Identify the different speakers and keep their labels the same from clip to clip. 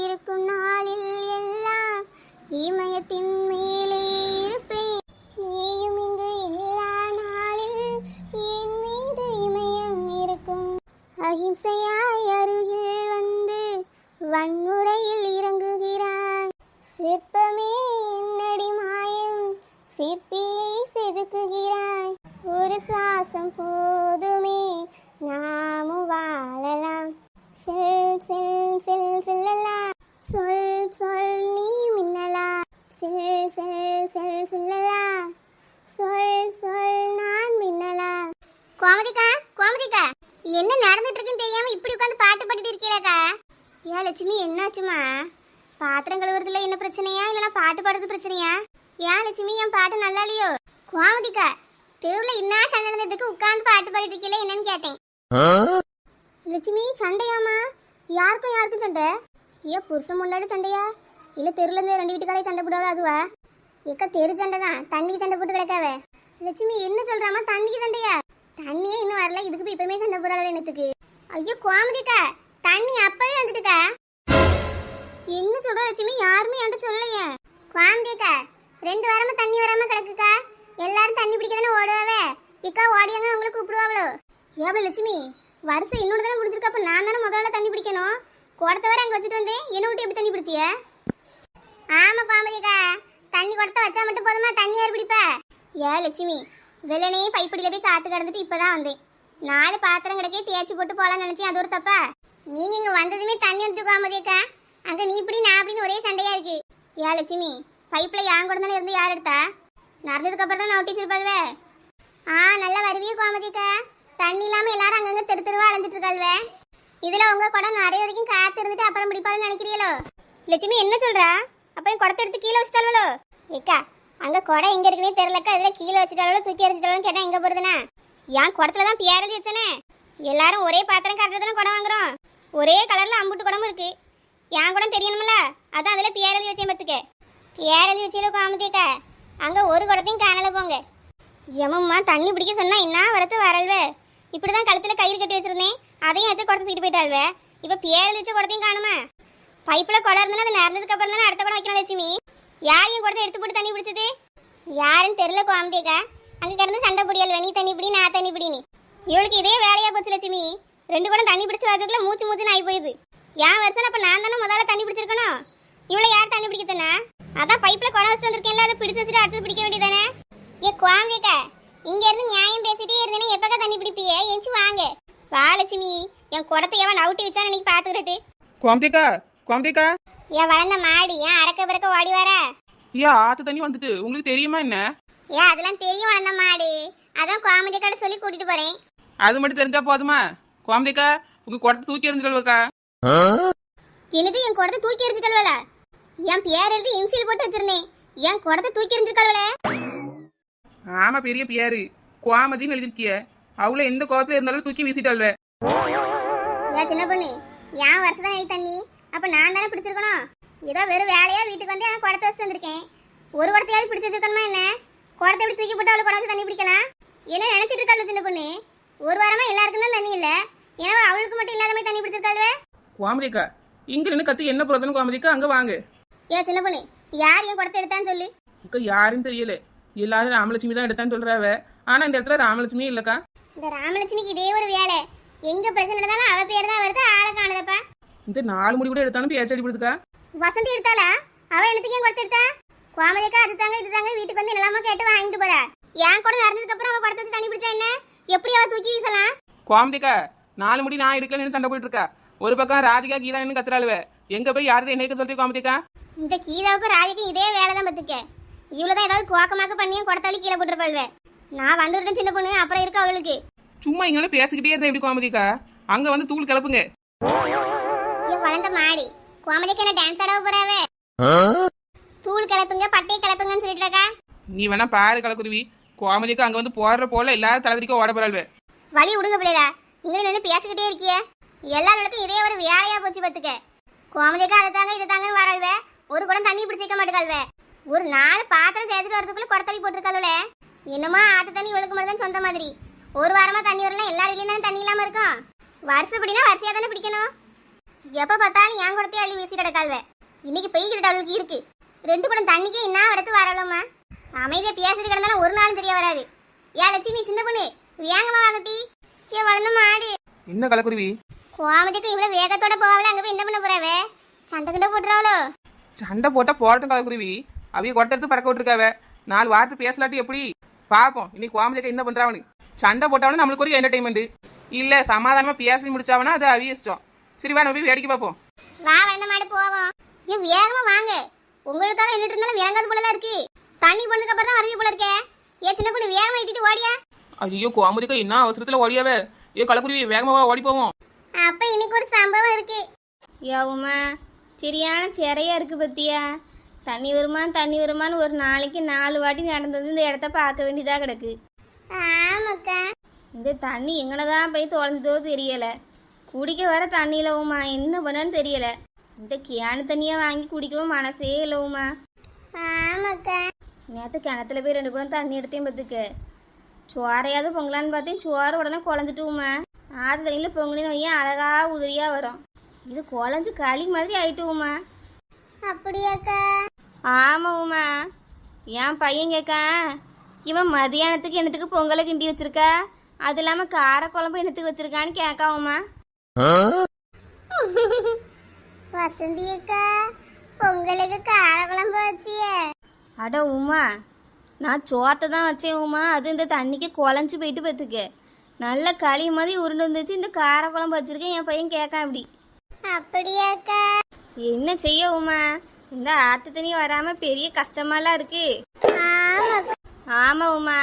Speaker 1: இருக்கும் நாளில் எல்லாம் இமயத்தின் மேலே இருப்பேன். நீயும் இங்கு எல்லா நாளில் என் மீது இமயம் இருக்கும். அகிம்சையாய் அருகில் வந்து வன்முறையில் இறங்குகிறாய். சிற்பமே என்னடி மாயம், சிற்பியை செதுக்குகிறாய். ஒரு சுவாசம் போதுமே நாமும் வாழலாம். செல் செல் செல் செல்லலா, சொல் சொல் நீ மின்னலா. செல் செல் செல் செல்லலா, சொல் சொல் நான் மின்னலா. கோமதிக்கா, கோமதிக்கா, என்ன நடந்துட்டு இருக்குன்னு தெரியாம இப்படி உட்காந்து பாட்டு பாடிட்டு இருக்கீங்களா? ஏன் லட்சுமி, என்னாச்சுமா? பாத்திரம் கழுவுறதுல என்ன பிரச்சனையா, இல்லைன்னா பாட்டு பாடுறது பிரச்சனையா? ஏன் லட்சுமி, என் பாட்டு நல்லா இல்லையோ? கோமதிக்கா, தெருவில் என்ன சண்டை நடந்ததுக்கு உட்காந்து பாட்டு பாடிட்டு இருக்கீங்களே, என்னன்னு கேட்டேன். லட்சுமி, சண்டையாமா? யாருக்கும் யாருக்கும் சண்டை? ஏன் புருஷன் முன்னாடி சண்டையா, இல்ல தெருல இருந்து ரெண்டு வீட்டுக்காரே சண்டை போடுவாங்க அதுவா? ஏக்கா, தெரு சண்டை தான், தண்ணிக்கு சண்டை போட்டு கிடக்காவ. லட்சுமி, என்ன சொல்றாமா? தண்ணிக்கு சண்டையா? தண்ணியே இன்னும் வரல, இதுக்கு போய் இப்பவுமே சண்டை போடாத என்னத்துக்கு? ஐயோ கோமதிக்கா, தண்ணி அப்பவே வந்துட்டுக்கா. என்ன சொல்ற லட்சுமி? யாருமே என்கிட்ட சொல்லலையே. கோமதிக்கா, 2 வாரமா தண்ணி வராம கிடக்குக்கா. எல்லாரும் தண்ணி பிடிக்க தானே ஓடுவாவே. இக்கா ஓடியாங்க உங்களை கூப்பிடுவாங்களோ? ஏவ லட்சுமி, வருஷம் இன்னொரு தானே முடிஞ்சிருக்க, அப்ப நான் தானே முதல்ல தண்ணி பிடிக்கணும். குடத்தை வர அங்க வச்சுட்டு வந்தேன், என்ன விட்டு எப்படி தண்ணி பிடிச்சிய? ஆமா கோமதிக்கா, தண்ணி குடத்தை வச்சா மட்டும் போதுமா, தண்ணி யார் பிடிப்பா? ஏ லட்சுமி, வெள்ளனே பைப்படியில போய் காத்து கிடந்துட்டு இப்பதான் வந்தேன். 4 பாத்திரம் கிடக்கே தேய்ச்சி போட்டு போலான்னு நினைச்சேன், அது ஒரு தப்பா? நீங்க இங்க வந்ததுமே தண்ணி வந்து கோமதிக்கா, அங்க நீ இப்படி நான் அப்படின்னு ஒரே சண்டையா இருக்கு. ஏ லட்சுமி, பைப்ல யான் கூட தானே இருந்து யார் எடுத்தா? நடந்ததுக்கு அப்புறம் தான் நோட்டீஸ் இருப்பாள்வே. நல்லா வருவியே கோமதிக்கா. தண்ணி இல்லாம எல்லாரும் அங்கங்க தெரு தெருவா அலைஞ்சிட்டு இருக்காள்வே. இதுல உங்க குடம் நிறைய வரைக்கும் காத்து இருந்துட்டு அப்புறம் பிடிப்பாள்னு நினைக்கிறீங்களோ? லட்சுமி, என்ன சொல்றா? அப்ப என் குடத்தை எடுத்து கீழே வச்சுட்டாளோ? ஏக்கா, அங்க குடம் எங்க இருக்குன்னே தெரியலக்கா. இதுல கீழே வச்சுட்டாலோ தூக்கி எறிஞ்சிட்டாலும் கேட்டா எங்க போறதுன்னா? என் குடத்துல தான் பியார் எழுதி வச்சனே. எல்லாரும் ஒரே பாத்திரம் கரெக்டாக தானே குடம் வாங்குறோம். ஒரே கலர்ல அம்புட்டு குடமும் இருக்கு. என் குடம் தெரியணும்ல, அதான் அதுல பியார் எழுதி வச்சேன். பத்துக்க பியார் எழுதி வச்சீங்களோ கோமதிக்கா? அங்க ஒரு குடத்தையும் காணல போங்க. எமம்மா, தண்ணி பிடிக்க சொன்னா என்ன வரத்து வரல்வே. இப்படிதான் கழுத்துல கயிறு கட்டி வச்சிருந்தேன், அதையும் எடுத்து குடத்தை தூக்கிட்டு போயிட்டாள்வே. இப்ப பியார் எழுதி வச்ச குடத்தையும் காணுமா? பைப்புல குடம் இருந்தாலும் அது நேர்ந்ததுக்கு அப்புறம் தானே அடுத்த குடம் வைக்கணும் லட்சுமி. யாரையும் குடத்தை எடுத்து போட்டு தண்ணி பிடிச்சது யாருன்னு தெரியல கோமதிக்கா. அங்க கிடந்து சண்டை பிடியல்வே, நீ தண்ணி பிடி நான் தண்ணி பிடின்னு. இவளுக்கு இதே வேலையா போச்சு லட்சுமி. 2 குடம் தண்ணி பிடிச்சு வரதுக்குள்ள மூச்சு மூச்சுன்னு ஆகி போயிடுது. ஏன் வருஷம் அப்ப நான் தானே முதல்ல தண்ணி பிடிச்சிருக்கணும். இவளை யார் தண்ணி பிடிக்க சொன்னா? அதான் பைப்ல குடம் வச்சு வந்திருக்கேன்ல, அதை பிடிச்சு வச்சுட்டு அடுத்து பிடிக்க வேண்டியதானே? ஏ கோமதிக்கா, இங்க இருந்து நியாயம் பேசிட்டே இருந்தேன்னா எப்பக்கா தண்ணி பிடிப்பியே? எஞ்சி வாங்க. வா லட்சுமி, என் குடத்தை எவன் நவுட்டி வச்சா நீ பாத்துக்கிட்டு.
Speaker 2: கோமதிக்கா, கோமதிக்கா,
Speaker 1: ஏன் வளர்ந்த மாடி ஏன் அரக்க பிறக்க ஓடி வர?
Speaker 2: ஏன் ஆத்து தண்ணி வந்துட்டு உங்களுக்கு தெரியுமா என்ன?
Speaker 1: ஏன் அதெல்லாம் தெரியும் வளர்ந்த மாடு, அதான் கோமதிக்காட சொல்லி கூட்டிட்டு போறேன்.
Speaker 2: அது மட்டும் தெரிஞ்சா போதுமா? கோமதிக்கா, உங்க குடத்தை தூக்கி எறிஞ்சிடல்வக்கா.
Speaker 1: என்னது, என் குடத்தை தூக்கி எறிஞ்சிட்டல்வல? என் பேர் எழுதி இன்சியல் போட்டு வச்சிருந்தேன், என் குடத்தை தூக்கி எறிஞ்சிருக்கல்வல?
Speaker 2: ஆமா, பெரிய பியாரு கோமதின்னு எழுதிருக்கிய. அவளை எந்த கோபத்துல இருந்தாலும் தூக்கி வீசிட்டாள்வே.
Speaker 1: ஏன் சின்ன பொண்ணு, என் வருஷம் தான் தண்ணி, அப்ப நான் தானே பிடிச்சிருக்கணும். ஏதோ வெறும் வேலையா வீட்டுக்கு வந்து நான் குடத்தை வச்சுட்டு வந்திருக்கேன். ஒரு குடத்தையாவது பிடிச்சி வச்சிருக்கணுமா என்ன? குடத்தை எப்படி தூக்கி போட்டு அவளை குடம் வச்சு தண்ணி பிடிக்கலாம்? என்ன நினைச்சிட்டு இருக்காள் சின்ன பொண்ணு? ஒரு வாரமா எல்லாருக்கும் தான் தண்ணி இல்ல, ஏன்னா அவளுக்கு மட்டும் இல்லாத மாதிரி தண்ணி பிடிச்சிருக்காள்வே.
Speaker 2: கோமதிக்கா, இங்க நின்று கத்து என்ன பிரயோஜனம்? கோமதிக்கா, அங்க வாங்க.
Speaker 1: ஏன் சின்ன பொண்ணு, யார் என் குடத்தை எடுத்தான்னு சொல்லு.
Speaker 2: இக்க யாருன்னு தெரியல, எல்லாரும் ராமலட்சுமி தான் எடுத்தான்னு சொல்றாவ. ஆனா இந்த இடத்துல ராமலட்சுமி இல்லக்கா.
Speaker 1: இந்த ராமலட்சுமிக்கு இதே ஒரு வேலை, எங்க பிரச்சனை இருந்தாலும் அவ பேர் தான் வருது, ஆளை காணுதப்பா.
Speaker 2: இந்த 4 முடி கூட எடுத்தாலும் பேச்சடி கொடுத்துக்கா.
Speaker 1: வசந்தி எடுத்தாளா? அவ என்னத்துக்கு ஏன் குடத்தை எடுத்தா? கோமதிக்கா, அது தாங்க இது தாங்க வீட்டுக்கு வந்து எல்லாமே கேட்டு வாங்கிட்டு போறா. என் குடம் நடந்ததுக்கு அப்புறம் அவ குடத்தை வச்சு தண்ணி பிடிச்சா என்ன? எப்படி அவ தூக்கி வீசலாம்?
Speaker 2: கோமதிக்கா, 4 முடி நான் எடுக்கலன்னு சண்டை போயிட்டு இருக்கா. ஒரு பக்கம் ராதிகா கீதா நின்று கத்துறாளுவ. எங்க போய் யாரு என்ன சொல்றீங்க கோமதிக்கா?
Speaker 1: இந்த கீதாவுக்கும் ராதிக்கும் இதே வேலை தான் பத்துக்க. இவ்வளவுதான் ஏதாவது குவாக்கமாக்க பண்ணியும் குடத்தாளி கீழே போட்டுருப்பாள்வே. நான் வந்துவிட்டேன் சின்ன பொண்ணு, அப்புறம் இருக்கு அவளுக்கு.
Speaker 2: சும்மா இங்க பேசிக்கிட்டே இருந்தா எப்படி கோமதிக்கா? அங்க வந்து தூள் கிளப்புங்க.
Speaker 1: வளர்ந்த மாடி கோமதிக்கு என்ன டான்ஸ் ஆட போறாவே? தூள் கிளப்புங்க பட்டை கிளப்புங்கன்னு சொல்லிட்டு இருக்கா.
Speaker 2: நீ வேணா பாரு கலக்குருவி. கோமதிக்கா அங்க வந்து போடுற போல எல்லாரும் தலைவரிக்க ஓட போறாள்வே.
Speaker 1: வழி விடுங்க பிள்ளைடா, இங்க நின்று பேசிக்கிட்டே இருக்கிய. எல்லாருக்கும் இதே ஒரு வேலையா போச்சு பத்துக்க. கோமதிக்கா அதை தாங்க இதை தாங்க வராள்வே. ஒரு குடம் தண்ணி பிடிச்சிக்க மாட்டேக்காள்வே. ஒரு 4 பாத்திரம் தேய்ச்சிட்டு வரதுக்குள்ள குடத்தள்ளி போட்டிருக்காள்வே. என்னமோ ஆத்து தண்ணி இவளுக்கு மட்டும் தான் சொந்த மாதிரி. ஒரு வாரமா தண்ணி வரல, எல்லார் வீட்லயும் தானே தண்ணி இல்லாம இருக்கும். வருஷப்படினா வரிசையா தானே பிடிக்கணும். எப்ப பார்த்தாலும் என் குடத்தையும் அள்ளி வீசிட்டு கிடக்காள்வ. இன்னைக்கு பெய்கிட்டு அவளுக்கு இருக்கு. 2 குடம் தண்ணிக்கே என்ன வரத்து வரலம்மா. அமைதியா பேசிட்டு கிடந்தாலும் ஒரு நாளும் தெரிய வராது. ஏன் லட்சுமி சின்ன பொண்ணு வேங்கம்மா வாங்கட்டி. ஏன் வளர்ந்த மாடு
Speaker 2: என்ன கலக்குருவி?
Speaker 1: கோமதிக்கு இவ்வளவு வேகத்தோட போவாள, அங்க போய் என்ன பண்ண போறாவே? சண்டை கிட்ட போட்டுறாவளோ?
Speaker 2: சண்டை போட்டா போடட்டும் கலக்குருவி. அவைய கொட்டை எடுத்து பறக்க விட்டுருக்காவ. 4 வார்த்தை பேசலாட்டி எப்படி பாப்போம். இன்னைக்கு கோமதிக்க என்ன பண்றாவனு. சண்டை போட்டவன நம்மளுக்கு ஒரு என்டர்டைன்மெண்ட் இல்ல. சமாதானமா பேசி முடிச்சாவனா அது அவிய இஷ்டம். சரி வா, நம்ம போய் வேடிக்கை பார்ப்போம்.
Speaker 1: வா வளர்ந்த மாடு போவோம். ஏன் வேகமா வாங்க. உங்களுக்காக நின்றுட்டு இருந்தாலும் வேங்காது போலலாம் இருக்கு. தண்ணி போனதுக்கு அப்புறம் தான் வரவே போல இருக்கே. ஏன் சின்ன பொண்ணு வேகமா இட்டிட்டு ஓடியா?
Speaker 2: ஐயோ கோமதிக்க என்ன அவசரத்துல ஓடியாவே. ஏ கலக்குருவி வேகமா ஓடி போவோம்.
Speaker 1: அப்ப இன்னைக்கு ஒரு சம்பவம் இருக்கு.
Speaker 3: யவுமா சரியான சிறையா இருக்கு பத்தியா. தண்ணி வருமான்னு ஒரு நாளைக்கு 4 வாட்டி நடந்தது இந்த இடத்த பார்க்க வேண்டியதா கிடக்கு.
Speaker 1: ஆமாக்கா.
Speaker 3: இந்த தண்ணி எங்கனதான் போய் தொலைஞ்சதோ தெரியல. குடிக்க வர தண்ணி இல்லவுமா, என்ன பண்ணான்னு தெரியல. இந்த கேனு தண்ணியா வாங்கி குடிக்கவும் மனசே இல்லவுமா.
Speaker 1: ஆமாக்கா.
Speaker 3: நேற்று கிணத்துல போய் 2 குடம் தண்ணி எடுத்தேன் பத்துக்க. சோறையாவது பொங்கலான்னு பார்த்தேன், சோறு உடனே குழஞ்சிட்டுமா. ஆறு தண்ணியில் பொங்கலின்னு வையன் அழகா உதிரியா வரும். இது குழஞ்சு களி மாதிரி ஆயிட்டுமா.
Speaker 1: அப்படியாக்கா?
Speaker 3: ஆமாவுமா. என் பையன் கேட்க, இவன் மதியானத்துக்கு என்னத்துக்கு பொங்கலை கிண்டி வச்சிருக்கா, அது இல்லாம கார குழம்பு என்னத்துக்கு வச்சிருக்கான்னு கேட்காவுமா.
Speaker 1: வசந்தி அக்கா, பொங்கலுக்கு கார குழம்பு வச்சியே?
Speaker 3: அட உமா, நான் சோத்தை தான் வச்சேன் உமா. அது இந்த தண்ணிக்கு குழஞ்சு போயிட்டு பார்த்துக்க. நல்ல களி மாதிரி உருண்டு வந்துச்சு. இந்த கார குழம்பு வச்சிருக்கேன். என் பையன் கேட்கான் இப்படி.
Speaker 1: அப்படியாக்கா?
Speaker 3: என்ன செய்ய உமா, இந்த ஆத்து தண்ணி வராம பெரிய கஷ்டமாலாம் இருக்கு.
Speaker 1: ஆமாக்கா.
Speaker 3: ஆமா உமா,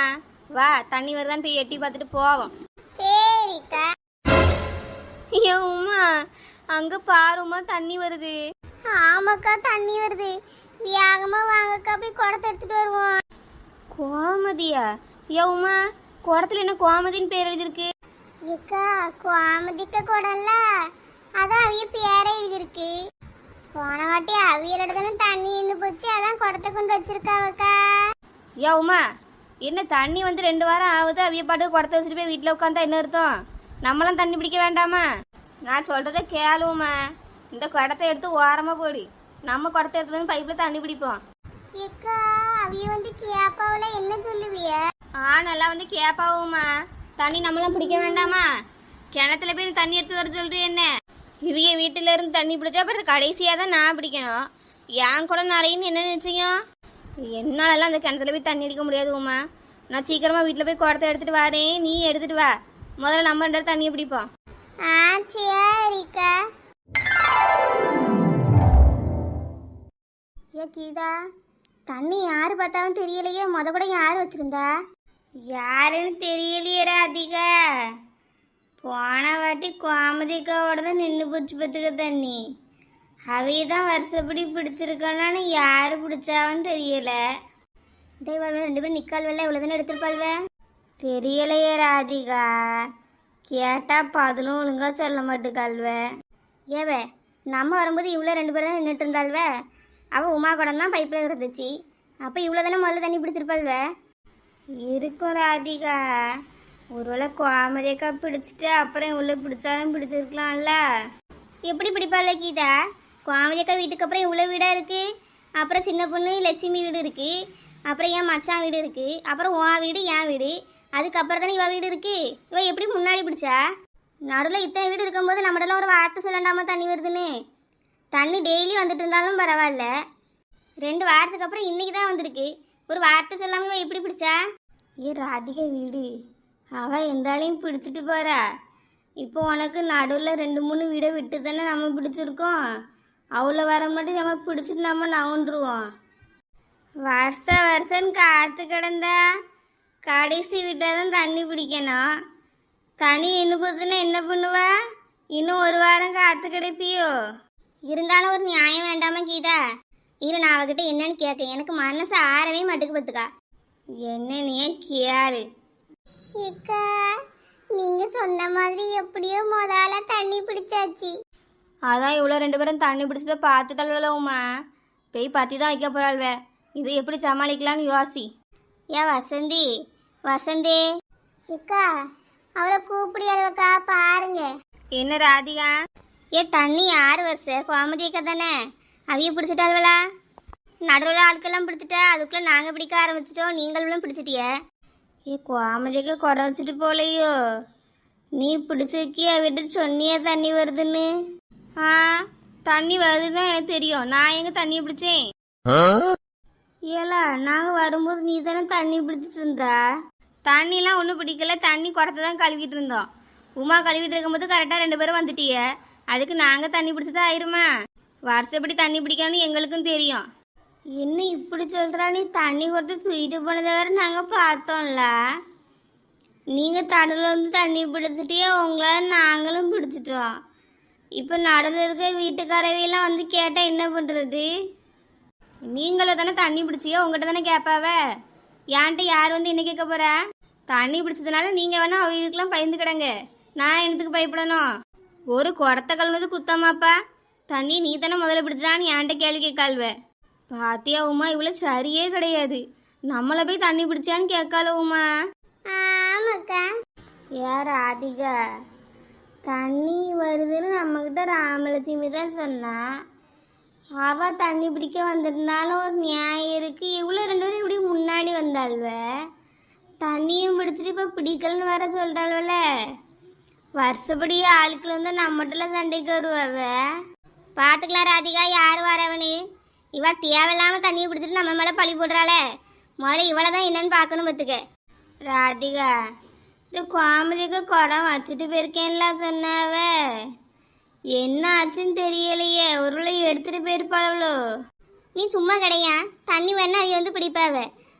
Speaker 3: வா தண்ணி வருதான்னு போய் எட்டி பார்த்துட்டு போவோம்.
Speaker 1: சரிக்கா.
Speaker 3: ஏன் உமா, அங்க பாருமா தண்ணி வருது.
Speaker 1: ஆமாக்கா, தண்ணி வருது. வேகமா வாங்கக்கா, போய் குடத்தை எடுத்துட்டு வருவோம்.
Speaker 3: கோமதியா? ஏன் உமா, குடத்துல என்ன கோமதின்னு பேர் எழுதிருக்கு?
Speaker 1: ஏக்கா, கோமதிக்க குடம்ல, அதான் அவிய பேரே எழுதிருக்கு. போன வாட்டி அவியலோட தானே தண்ணி இருந்து போச்சு, அதான் குடத்தை கொண்டு வச்சிருக்காவக்கா.
Speaker 3: ஏன் உமா, என்ன தண்ணி வந்து 2 வாரம் ஆகுது, அவிய பாட்டுக்கு குடத்தை வச்சுட்டு போய் வீட்டில் உட்காந்தா என்ன அர்த்தம்? நம்மளாம் தண்ணி பிடிக்க வேண்டாமா? நான் சொல்றத கேளுமா. இந்த குடத்தை எடுத்து ஓரமா போடு. நம்ம குடத்தை எடுத்து வந்து பைப்ல தண்ணி பிடிப்போம்.
Speaker 1: ஏக்கா, அவிய வந்து கேப்பாவல என்ன சொல்லுவிய?
Speaker 3: நல்லா வந்து கேப்பாவுமா. தண்ணி நம்மளாம் பிடிக்க வேண்டாமா? கிணத்துல போய் தண்ணி எடுத்து வர சொல்லிட்டு என்ன? இவங்க வீட்டில இருந்து தண்ணி பிடிச்சா அப்புறம் கடைசியாக தான் நான் பிடிக்கணும். என் கூட நிறையன்னு என்ன நினச்சியும்? என்னாலலாம் அந்த கிணத்துல போய் தண்ணி அடிக்க முடியாது உமா. நான் சீக்கிரமாக வீட்டில் போய் குடத்தை எடுத்துகிட்டு வரேன், நீ எடுத்துகிட்டு வா. முதல்ல நம்ம 2 பேரும் தண்ணியை பிடிப்போம்.
Speaker 1: சரிக்கா. ஏ கீதா, தண்ணி யாரு பார்த்தாலும் தெரியலையே. கூட யாரு வச்சிருந்தா?
Speaker 3: யாருன்னு தெரியலையே ராதிகா. போன வாட்டி கோமதிக்காவோட தான் நின்று போச்சு பார்த்துக்க தண்ணி. அவைய தான் வருஷப்படி பிடிச்சிருக்கானு யாரு பிடிச்சாவன்னு தெரியல.
Speaker 1: தெய்வம் 2 பேரும் நிக்கால்வல்ல, இவ்வளோ தானே எடுத்துருப்பாள்வே.
Speaker 3: தெரியலையே ராதிகா. கேட்டா பதிலும் ஒழுங்கா சொல்ல மாட்டுக்காள்வே.
Speaker 1: ஏவே, நம்ம வரும்போது இவ்வளோ 2 பேரும் தான் நின்றுட்டு இருந்தாள்வே. அவள் உமா குடம் தான் பைப்பில் இருந்துச்சு. அப்போ இவ்வளோ தானே முதல்ல தண்ணி பிடிச்சிருப்பாள்வே.
Speaker 3: இருக்கும் ராதிகா. ஒருவேளை கோமதியக்கா பிடிச்சிட்டு அப்புறம் இவ்வளோ பிடிச்சாலும் பிடிச்சிருக்கலாம்ல.
Speaker 1: எப்படி பிடிப்பாள்ல கீதா? கோமதியக்கா வீட்டுக்கு அப்புறம் இவ்வளோ வீடாக இருக்குது. அப்புறம் சின்ன பொண்ணு லட்சுமி வீடு இருக்குது. அப்புறம் என் மச்சான் வீடு இருக்குது. அப்புறம் உன் வீடு, என் வீடு. அதுக்கப்புறம் தானே இவ வீடு இருக்குது. இவ எப்படி முன்னாடி பிடிச்சா? நடுவில் இத்தனை வீடு இருக்கும்போது நம்மளெல்லாம் ஒரு வார்த்தை சொல்லண்டாமா தண்ணி வருதுன்னு? தண்ணி டெய்லி வந்துட்டு இருந்தாலும் பரவாயில்ல. 2 வாரத்துக்கு அப்புறம் இன்னைக்கு தான் வந்திருக்கு. ஒரு வார்த்தை சொல்லாமல் இவ எப்படி பிடிச்சா?
Speaker 3: ஏ ராதிகா வீடு அவள் எந்தாலையும் பிடிச்சிட்டு போறா. இப்போ உனக்கு நடுவில் 2-3 வீடை விட்டு தானே நம்ம பிடிச்சிருக்கோம். அவ்வளோ வர மட்டும் நம்ம பிடிச்சிட்டு நம்ம நவுண்டுருவோம். வருஷம் காத்து கிடந்தா கடைசி வீட்டை தான் தண்ணி பிடிக்கணும். தண்ணி இன்னும் போச்சுன்னா என்ன பண்ணுவா? இன்னும் 1 வாரம் காத்து கிடப்பியோ?
Speaker 1: இருந்தாலும் ஒரு நியாயம் வேண்டாமா கீதா? இரு, நான் அவகிட்ட என்னன்னு கேட்க. எனக்கு மனசு ஆறவே மாட்டுக்கு பார்த்துக்கா.
Speaker 3: என்னன்னே கேளு.
Speaker 1: ஏக்கா, நீங்க சொன்ன மாதிரி எப்படியோ முதல்ல தண்ணி பிடிச்சாச்சு.
Speaker 3: அதான் இவ்வளோ 2 பேரும் தண்ணி பிடிச்சதை பார்த்து தள்ளுவலவுமா. போய் பற்றி தான் வைக்க போகிறாள்வே. இது எப்படி சமாளிக்கலான்னு யோசி.
Speaker 1: ஏன் வசந்தி வசந்தி இக்கா அவளை கூப்பிடியல்வக்கா பாருங்க.
Speaker 3: என்ன ராதிகா?
Speaker 1: தண்ணி யார் வச கோமதி அக்கா தானே? அவைய பிடிச்சிட்டாள்வலா? நடுவில் ஆட்கள்லாம் பிடிச்சிட்டா, அதுக்குள்ளே நாங்கள் பிடிக்க ஆரம்பிச்சிட்டோம், நீங்களும் பிடிச்சிட்டிய. கோமதிக்கு குடம் வச்சுட்டு போலையோ? நீ பிடிச்சிருக்கிய விட்டு சொன்னியே தண்ணி வருதுன்னு.
Speaker 3: ஆ, தண்ணி வருதுதான் எனக்கு தெரியும். நான் எங்க தண்ணியை பிடிச்சேன்?
Speaker 1: ஏலா நாங்கள் வரும்போது நீ தானே தண்ணி பிடிச்சிட்டு இருந்தா.
Speaker 3: தண்ணிலாம் ஒன்றும் பிடிக்கல, தண்ணி குடத்தை தான் கழுவிட்டு இருந்தோம். உமா கழுவிட்டு இருக்கும்போது கரெக்டாக 2 பேரும் வந்துட்டிய. அதுக்கு நாங்கள் தண்ணி பிடிச்சதா ஆயிருமா? வருஷப்படி தண்ணி பிடிக்கணும்னு எங்களுக்கும் தெரியும்.
Speaker 1: என்ன இப்படி சொல்கிறா? நீ தண்ணி கொடுத்து தூக்கிட்டு போனதை வேற நாங்கள் பார்த்தோம்ல. நீங்கள் தடவில் வந்து தண்ணி பிடிச்சிட்டே உங்களால் நாங்களும் பிடிச்சிட்டோம். இப்போ நடுவில் இருக்க வீட்டுக்காரவையெல்லாம் வந்து கேட்டால் என்ன பண்ணுறது?
Speaker 3: நீங்களும் தானே தண்ணி பிடிச்சியோ, உங்கள்கிட்ட தானே கேட்பாவ. ஏன்ட்டு யார் வந்து என்ன கேட்க போறா? தண்ணி பிடிச்சதுனால நீங்கள் வேணா அவங்களுக்குலாம் பயந்து கிடங்க. நான் என்னத்துக்கு பயப்படணும்? ஒரு குடத்தை கழுவுனது குத்தமாப்பா? தண்ணி நீ தானே முதல்ல பிடிச்சான்னு என்கிட்ட கேள்வி கேட்காள்வ. பாத்தியா உமா, இவ்வளோ சரியே கிடையாது. நம்மளை போய் தண்ணி பிடிச்சான்னு கேட்கால உமா.
Speaker 1: ஆமாக்கா. யார் அதிகா? தண்ணி வருதுன்னு நம்மக்கிட்ட ராமலட்சுமி தான் சொன்னா. அவள் தண்ணி பிடிக்க வந்திருந்தாலும் ஒரு நியாயம் இருக்குது. இவ்வளோ 2 பேரும் இப்படி முன்னாடி வந்தாள்வ. தண்ணியும் பிடிச்சிட்டு இப்போ பிடிக்கலன்னு வேற சொல்லிட்டாள்வல. வருஷப்படி ஆளுக்கள் வந்து நம்மகிட்டலாம் சண்டைக்கு வருவாவ. பார்த்துக்கலாம் ராதிகா, யார் வரவனு. இவ தேவையில்லாமல் தண்ணியை பிடிச்சிட்டு நம்ம மேலே பழி போடுறாளே. முதல்ல இவளை தான் என்னன்னு பார்க்கணும் பார்த்துக்க. ராதிகா, இந்த கோமதிக்கு குடம் வச்சுட்டு போயிருக்கேன்ல சொன்னாவ. என்ன ஆச்சுன்னு தெரியலையே. ஒருவேளை எடுத்துட்டு போயிருப்பாளோ? நீ சும்மா கிடையா? தண்ணி வேணா அவைய வந்து பிடிப்பாவ.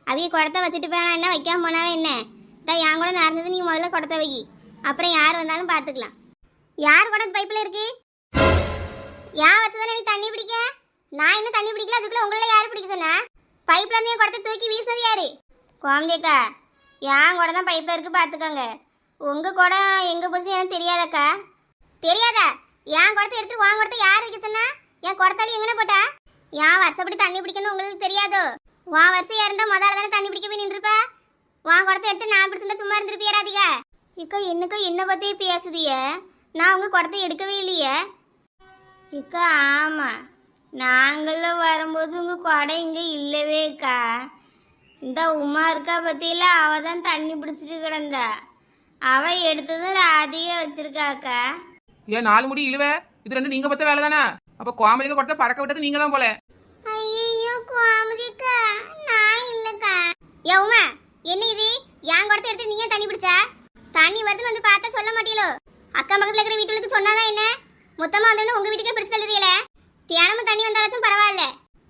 Speaker 1: அவைய குடத்தை வச்சுட்டு போனா என்ன, வைக்காம போனாவே என்ன? தான் என் கூட நடந்தது. நீ முதல்ல குடத்தை வை, அப்புறம் யார் வந்தாலும் பார்த்துக்கலாம். யார் குடத்து பைப்பில் இருக்கு? யார் வசதானே நீ தண்ணி பிடிக்க? நான் இன்னும் தண்ணி பிடிக்கல, அதுக்குள்ள உங்கள யாரு பிடிக்க சொன்னா? பைப்ல இருந்து குடத்தை தூக்கி வீசினது யாரு? கோமதியக்கா, என் குடம் தான் பைப்ல இருக்கு, பார்த்துக்கோங்க. உங்க குடம் எங்க போச்சு எனக்கு தெரியாதக்கா. தெரியாதா? என் குடத்தை எடுத்து உன் குடத்தை யார் வைக்க சொன்னா? என் குடத்தாளி எங்கன போட்டா? என் வருஷப்படி தண்ணி பிடிக்கணும் உங்களுக்கு தெரியாதோ? உன் வருஷம் இருந்தா முதல்ல தானே தண்ணி பிடிக்க போய் நின்றுப்பா. உன் குடத்தை எடுத்து நான் பிடிச்சிருந்தா சும்மா இருந்திருப்பியா ராதிகா? இக்கா என்னக்கா என்ன பத்தியே பேசுதிய? நான் உங்க குடத்தை எடுக்கவே இல்லையே. இக்கா ஆமா, நாங்களும் வரும்போது உங்க குடம் இங்க இல்லவேக்கா. இந்த உமா இருக்கா பத்தியில, அவ தான் தண்ணி பிடிச்சிட்டு கிடந்தா. அவ எடுத்ததும் ராதிகா வச்சிருக்காக்கா.
Speaker 2: ஏன் 4 முடி இழுவ? இது 2 நீங்க பத்த வேலை தானே? அப்ப கோமதிக்கு குடத்தை பறக்க விட்டது நீங்க தான் போல.
Speaker 1: ஐயோ கோமதிக்கா, நான் இல்லக்கா. ஏ உமா, என்ன இது? என் குடத்தை எடுத்து நீயே தண்ணி பிடிச்சா? தண்ணி வருதுன்னு வந்து பார்த்தா சொல்ல மாட்டீங்களோ? அக்கா பக்கத்துல இருக்கிற வீட்டுக்கு சொன்னாதான் என்ன? மொத்தமா வந்து உங்க வீட்டுக்கே பிடிச்சு தள்ளுறீல. தியானமும் தண்ணி வந்தாச்சும் பரவாயில்ல.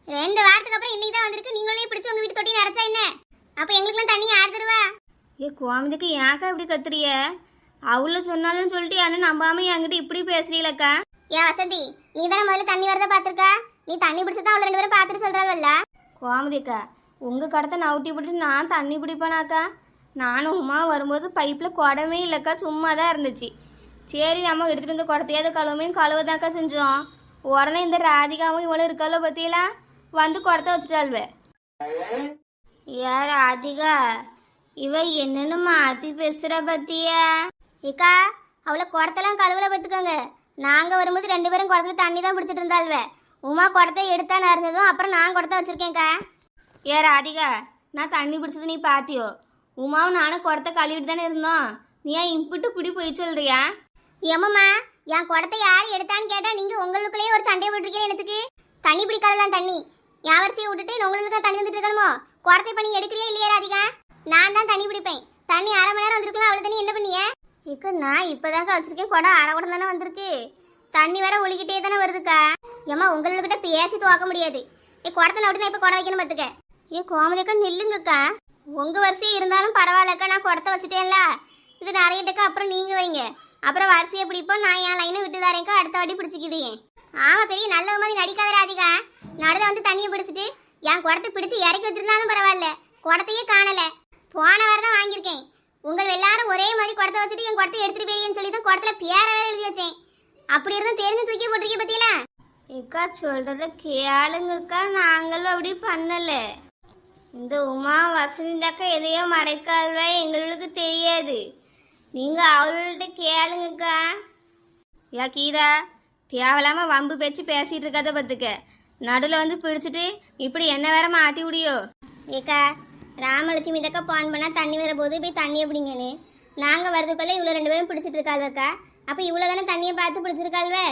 Speaker 1: 2 வாரத்துக்கு அப்புறம் இன்னைக்கு தான் வந்திருக்கு. நீங்களே பிடிச்சு உங்க வீட்டு தொட்டி நிறச்சா என்ன? அப்ப எங்களுக்குலாம் தண்ணி யார் தருவா?
Speaker 3: ஏ கோமதிக்கு ஏன்க்கா இப்படி கத்துறிய? அவள சொன்னாலும் சொல்லிட்டு என்ன நம்பாம என்கிட்ட இப்படி பேசுறீங்களக்கா?
Speaker 1: ஏன் வசந்தி, நீ தானே முதல்ல தண்ணி வரத பாத்துருக்கா? நீ தண்ணி பிடிச்சதான் அவள 2 பேரும் பார்த்துட்டு சொல்றாள்வல்ல.
Speaker 3: கோமதிக்கா, உங்க கடத்தை நவுட்டி போட்டு நான் தண்ணி பிடிப்பேனாக்கா? நானும் உமா வரும்போது பைப்பில் குடமே இல்லைக்கா, சும்மா தான் இருந்துச்சு. சரி நம்ம எடுத்துகிட்டு வந்து குடத்தையாவது கழுவுமேன்னு கழுவதாக்கா செஞ்சோம். உடனே இந்த ராதிகாவும் இவளும் இருக்காளோ பற்றியெல்லாம் வந்து குடத்தை வச்சுட்டாள்வே.
Speaker 1: ஏன் ராதிகா, இவ என்னன்னு மாற்றி பேசுகிற பத்தியா? ஏக்கா, அவளை குடத்தெல்லாம் கழுவலை பார்த்துக்கோங்க. நாங்கள் வரும்போது 2 பேரும் குடத்துல தண்ணி தான் பிடிச்சிட்டு இருந்தாள்வே. உமா குடத்தை எடுத்தான்னு இருந்ததும் அப்புறம் நான் குடத்தை வச்சுருக்கேன்க்கா.
Speaker 3: ஏ ராதிகா, நான் தண்ணி பிடிச்சது நீ பாத்தியோ? உமாவும் நானும் குடத்தை கழுவிட்டு தானே இருந்தோம். நீ ஏன் இம்பிட்டு பிடி போய் சொல்றியா?
Speaker 1: ஏமாம்மா, என் குடத்தை யார் எடுத்தான்னு கேட்டால் நீங்கள் உங்களுக்குள்ளேயே ஒரு சண்டையை போட்டிருக்கீங்க. எனக்கு தண்ணி பிடிக்காதலாம். தண்ணி என் வரிசையை விட்டுட்டு உங்களுக்கு தான் தண்ணி வந்துட்டு இருக்கணுமோ? குடத்தை பண்ணி எடுக்கிறியா இல்லையா ராதிகா? நான் தான் தண்ணி பிடிப்பேன். தண்ணி 1/2 மணி நேரம் வந்திருக்கலாம். அவ்வளோ தண்ணி என்ன பண்ணிய? இக்க நான் இப்போதாக்கா வச்சிருக்கேன். குடம் 1/2 குடம் தானே வந்திருக்கு. தண்ணி வேற ஒழிக்கிட்டே தானே வருதுக்கா. ஏம்மா உங்கள்கிட்ட பேசி துவக்க முடியாது. குடத்தை நவிட்டு நான் இப்போ குடம் வைக்கணும் பார்த்துக்க. கோமதிக்கா நெல்லுங்கக்கா. உங்கள் வரிசையை இருந்தாலும் பரவாயில்லக்கா. நான் குடத்தை வச்சுட்டேன்ல, இது நிறையட்டக்கா. அப்புறம் நீங்கள் வைங்க, அப்புறம் வரிசையை பிடிப்போம். நான் என் லைனை விட்டு தரேன்க்கா, அடுத்த வாட்டி பிடிச்சிக்கிட்டேன். ஆமாம், பெரிய நல்ல மாதிரி நடிக்காத ராதிகா. நடுத வந்து தண்ணியை பிடிச்சிட்டு என் குடத்தை பிடிச்சி இறக்கி வச்சிருந்தாலும் பரவாயில்ல, குடத்தையே காணலை. போன வாரம் தான் வாங்கியிருக்கேன். உங்கள் எல்லாரும் ஒரே மாதிரி குடத்தை வச்சுட்டு என் குடத்தை எடுத்துட்டு போயின்னு சொல்லி தான் குடத்துல பேர வேற எழுதி வச்சேன். அப்படி இருந்தால் தெரிஞ்சு தூக்கி போட்டிருக்கே பத்தியெல்லாம். ஏக்கா சொல்றத கேளுங்கக்கா, நாங்களும் அப்படி பண்ணலை.
Speaker 3: இந்த உமா வசந்தாக்கா எதையோ மறைக்கால்வா எங்களுக்கு தெரியாது. நீங்க அவள்கிட்ட கேளுங்கக்கா. யா கீதா, தேவையில்லாம வம்பு பேச்சு பேசிட்டு இருக்காத பத்துக்க. நடுவில் வந்து பிடிச்சிட்டு இப்படி என்ன வேற மாட்டி விடியோ?
Speaker 1: ஏக்கா ராமலட்சுமி தக்கா பான் பண்ணா தண்ணி வர போது போய் தண்ணியை பிடிங்கன்னு நாங்கள் வரதுக்குள்ள இவ்வளோ 2 பேரும் பிடிச்சிட்டு இருக்காள்வக்கா. அப்போ இவ்வளோ தானே தண்ணியை பார்த்து பிடிச்சிருக்காள்வே.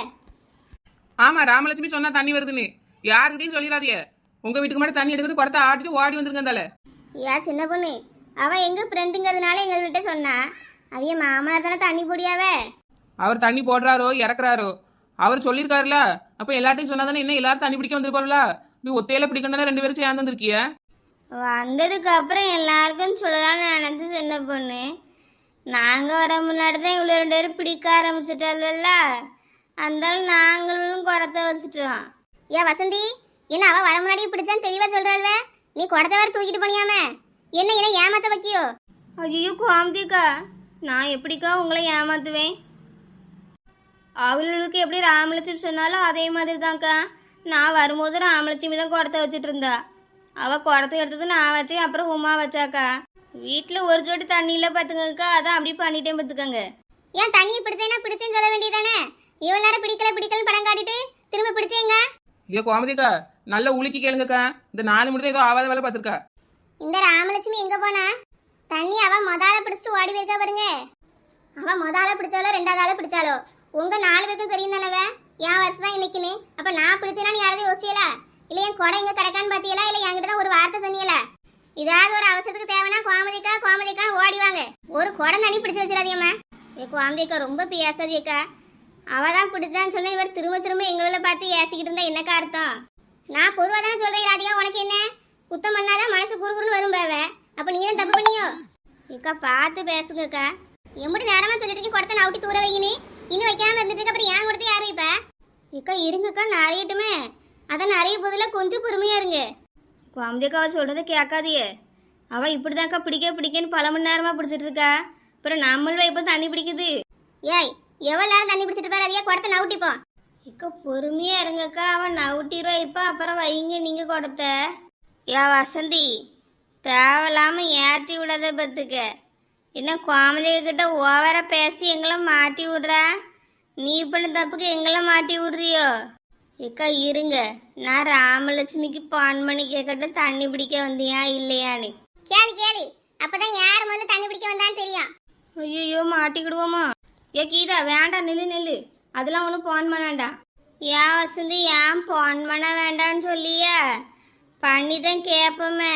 Speaker 2: ஆமா, ராமலட்சுமி சொன்னா தண்ணி வருதுன்னு யாருக்கிட்டையும் சொல்லிடாதீங்க. உங்க வீட்டுக்கு மட்டும் தண்ணி எடுக்கிட்டு குடத்தை ஆட்டிட்டு ஓடி வந்துருங்க.
Speaker 1: ஏன் சின்ன பொண்ணு அவள் எங்கள் ஃப்ரெண்டுங்கிறதுனால எங்கள்கிட்ட சொன்னா. அவைய மாமனார் தானே தண்ணி போடியாவே.
Speaker 2: அவர் தண்ணி போடுறாரோ இறக்குறாரோ அவர் சொல்லியிருக்காருல. அப்ப எல்லார்ட்டையும் சொன்னாதானே என்ன எல்லாரும் தண்ணி பிடிக்க வந்திருப்பாருல. நீ ஒத்தையில பிடிக்கணும் 2 பேரும் சேர்ந்து வந்திருக்கிய.
Speaker 3: வந்ததுக்கு அப்புறம் எல்லாருக்கும் சொல்லலாம்னு நினைச்சு சின்ன பொண்ணு. நாங்கள் வர முன்னாடி தான் இவ்வளோ 2 பேரும் பிடிக்க ஆரம்பிச்சிட்டாள்வல்ல. அந்தாலும் நாங்களும் குடத்தை வச்சுட்டோம்.
Speaker 1: ஏன் வசந்தி என்ன அவள் வர முன்னாடியே பிடிச்சான்னு தெளிவாக சொல்கிறாள்வே. நீ குடத்தை வேறு தூக்கிட்டு போனியாமே. என்ன ஏமாத்த வைக்கியோ?
Speaker 3: ஐயோ கோமதிக்கா, நான் எப்படிக்கா உங்களை ஏமாத்துவேன்? அவளுக்கு எப்படி ராமலட்சுமி சொன்னாலும் அதே மாதிரி தான்க்கா. நான் வரும்போது ராமலட்சுமி தான் குடத்தை வச்சுட்டு இருந்தா. அவள் குடத்தை எடுத்தது நான் வச்சேன், அப்புறம் உமா வச்சாக்கா. வீட்டில் ஒரு ஜோடி தண்ணியில் பார்த்துக்கங்கக்கா, அதான் அப்படி பண்ணிட்டேன் பார்த்துக்கங்க.
Speaker 1: ஏன் தண்ணியை பிடிச்சேன்னா பிடிச்சேன்னு சொல்ல வேண்டியதானே? இவ்வளோ நேரம் பிடிக்கலன்னு படம் காட்டிட்டு திரும்ப பிடிச்சேங்க.
Speaker 2: ஐயோ கோமதிக்கா, நல்ல உலுக்கி கேளுங்கக்கா. இந்த 4 மணி ஏதோ ஆவாத வேலை பார்த்துருக்கா.
Speaker 1: இந்த ராமலட்சுமி எங்கே போனா? தண்ணி அவள் மொதால பிடிச்சிட்டு ஓடி போயிருக்கா பாருங்க. அவள் மொதால பிடிச்சாலோ 2வது ஆளை பிடிச்சாலோ உங்கள் 4 பேருக்கும் தெரியும் தானவே என் வயசு தான் இன்னைக்குன்னு. அப்போ நான் பிடிச்சேன்னா நீ யாராவது யோசிச்சல? இல்லை என் குடம் எங்கே கிடக்கான்னு பார்த்தியலா? இல்லை என்கிட்ட தான் ஒரு வார்த்தை சொன்னியல? ஏதாவது ஒரு அவசரத்துக்கு தேவைன்னா கோமதிக்கா ஓடிவாங்க. ஒரு குடம் தண்ணி பிடிச்சி வச்சிடாதியம்மா. கோமதிக்கா ரொம்ப பேசாதியக்கா. அவள் தான் பிடிச்சான்னு சொன்னால் இவர் திரும்ப எங்களை பார்த்து ஏசிக்கிட்டு இருந்தா என்னக்கா அர்த்தம்? நான் பொதுவாக தானே சொல்கிறேன் ராதிகா. உனக்கு என்ன குத்தம் பண்ணாதான் மனசு குறுகுறுன்னு வரும் பேவை. அப்போ நீ தான் தப்பு பண்ணியோ? ஏக்கா பார்த்து பேசுங்கக்கா. எப்படி நேரமாக சொல்லிட்டு குடத்தை நவுட்டி தூர வைக்கினே இன்னும் வைக்காமல் இருந்துட்டு அப்புறம் ஏன் கொடுத்து யார் வைப்பா? ஏக்கா இருங்கக்கா நிறையட்டுமே. அதான் நிறைய போதில் கொஞ்சம் பொறுமையாக இருங்க.
Speaker 3: கோமதிக்கா அவள் சொல்கிறத கேட்காதியே. அவள் இப்படி தான்க்கா பிடிக்கன்னு பல மணி நேரமாக பிடிச்சிட்டு இருக்கா. அப்புறம் நம்மள இப்போ தண்ணி பிடிக்குது.
Speaker 1: ஏய் எவ்வளோ நேரம் தண்ணி பிடிச்சிட்டு பாரு. அதையே குடத்தை நவுட்டிப்போம்.
Speaker 3: இக்கா பொறுமையாக இருங்கக்கா. அவன் நவுட்டிடுவா இப்போ. அப்புறம் வைங்க நீங்கள் கொடுத்த. ஏன் வசந்தி, தேவையில்லாமல் ஏற்றி விடாத பத்துக்க. என்ன கோமதிக்கிட்ட ஓவரா பேசி எங்களை மாட்டி விடுறா? நீ பண்ண தப்புக்கு எங்களை மாட்டி விடுறியோ? ஏக்கா இருங்க, நான் ராமலட்சுமிக்கு பான் பண்ணி கேட்கட்டும் தண்ணி பிடிக்க வந்தியா இல்லையான்னு.
Speaker 1: கேளு அப்பதான் யார் முதல்ல தண்ணி பிடிக்க வந்தான்னு தெரியும்.
Speaker 3: ஐயோ மாட்டிக்கிடுவோமா? ஏ கீதா வேண்டாம், நெல்லு. அதெல்லாம் ஒன்றும் பான் பண்ணாண்டா. ஏன் வசந்தி, ஏன் பான் பண்ண வேண்டான்னு சொல்லியா? பண்ணி தான் கேட்போமே.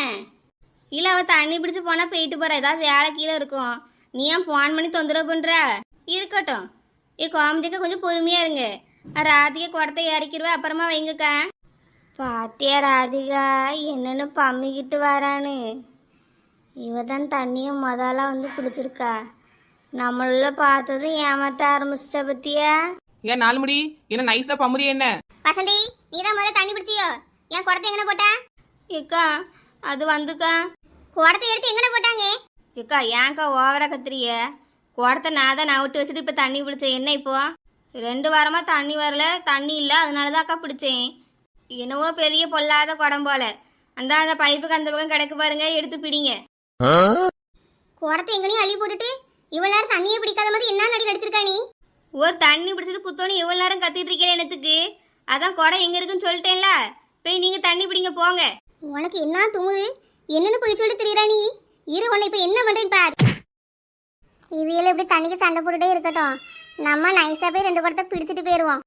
Speaker 3: இல்லை அவள் தண்ணி பிடிச்சி போனால் போயிட்டு போகிற. ஏதாவது வேலை கீழே இருக்கும். நீ ஏன் பான் பண்ணி தொந்தரவு பண்ணுற? இருக்கட்டும். கோமதிக்கா கொஞ்சம் பொறுமையாக இருங்க. ராதிகா குடத்தை இறக்கிடுவா, அப்புறமா வைங்கக்கா. பாத்தியா ராதிகா என்னன்னு பம்மிக்கிட்டு வரான்னு? இவ தான் தண்ணியை முதல்ல வந்து பிடிச்சிருக்கா. நம்மள பார்த்ததும் ஏமாத்த ஆரம்பிச்ச பத்தியா?
Speaker 2: ஏன் 4 மணி என்ன நைஸா பம்முறி என்ன?
Speaker 1: வசந்தி நீ தான் முதல்ல தண்ணி பிடிச்சியோ? என் குடத்தை எங்கே போட்டா?
Speaker 3: ஏக்கா அது வந்துக்கா.
Speaker 1: குடத்தை எடுத்து எங்கே போட்டாங்க?
Speaker 3: ஏக்கா ஏன்க்கா ஓவரா கத்துறிய? குடத்தை நான் தான் நவுட்டு வச்சுட்டு இப்போ தண்ணி பிடிச்சேன். என்ன இப்போ 2 வாரமாக தண்ணி வரல, தண்ணி இல்லை, அதனால தான் அக்கா பிடிச்சேன். என்னவோ பெரிய பொல்லாத குடம் போல. அந்த பைப்புக்கு அந்த பக்கம் கிடக்கு பாருங்க, எடுத்து பிடிங்க.
Speaker 1: குடத்தை எங்கனையும் அள்ளி போட்டுட்டு இவ்வளோ நேரம் தண்ணியை பிடிக்காத மாதிரி என்ன நடி நடிச்சிருக்கா நீ?
Speaker 3: ஒரு தண்ணி பிடிச்சது குத்தோன்னு இவ்வளோ நேரம் கத்திட்டு இருக்கிறேன் என்னத்துக்கு? அதான் குடம் எங்கே இருக்குன்னு சொல்லிட்டேன்ல. போய் நீங்கள் தண்ணி பிடிங்க போங்க.
Speaker 1: உனக்கு என்ன துமுது? என்னன்னு போய் சொல்லி தெரியுறா நீ? இரு உன்னை இப்போ என்ன பண்ணுறேன்னு பாரு. இவியல் இப்படி தண்ணிக்கு சண்டை போட்டுட்டே இருக்கட்டும். நம்ம நைஸாக போய் 2 குடத்தை பிடிச்சிட்டு போயிடுவோம்.